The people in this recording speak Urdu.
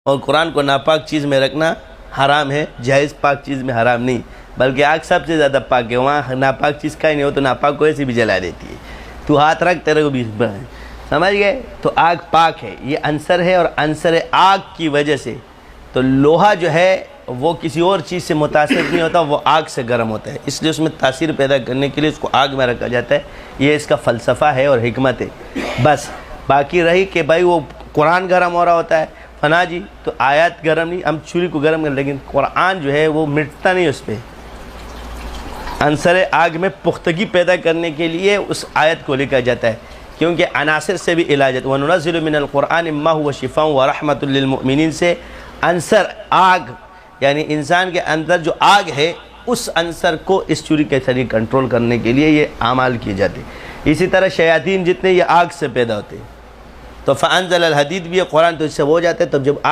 اور قرآن کو ناپاک چیز میں رکھنا حرام ہے، جائز پاک چیز میں حرام نہیں، بلکہ آگ سب سے زیادہ پاک ہے، وہاں ناپاک چیز کا ہی نہیں ہو تو ناپاک کو ایسے بھی جلا دیتی ہے، تو ہاتھ رکھ تیرے کو بھی سمجھ گئے؟ تو آگ پاک ہے، یہ عنصر ہے، اور عنصر آگ کی وجہ سے تو لوہا جو ہے وہ کسی اور چیز سے متاثر نہیں ہوتا، وہ آگ سے گرم ہوتا ہے، اس لیے اس میں تاثیر پیدا کرنے کے لیے اس کو آگ میں رکھا جاتا ہے، یہ اس کا فلسفہ ہے اور حکمت ہے۔ بس باقی رہی کہ بھائی وہ قرآن گرم ہو رہا ہوتا ہے، فنا جی تو آیات گرم نہیں، ہم چھری کو گرم کر، لیکن قرآن جو ہے وہ مٹتا نہیں اس پہ، عنصر آگ میں پختگی پیدا کرنے کے لیے اس آیت کو لکھا جاتا ہے، کیونکہ عناصر سے بھی علاج ہے۔ وَنُنَزِّلُ مِنَ الْقُرْآنِ مَا هُوَ شِفَاءٌ وَرَحْمَةٌ لِّلْمُؤْمِنِينَ سے عنصر آگ، یعنی انسان کے اندر جو آگ ہے اس عنصر کو اس چھری کے ذریعے کنٹرول کرنے کے لیے یہ اعمال کیے جاتے ہیں۔ اسی طرح شیاطین جتنے یہ آگ سے پیدا ہوتے ہیں، تو فَأَنزَلَ الْحَدِيدَ بھی قرآن تو اس سے ہو جاتا ہے، تب جب آگ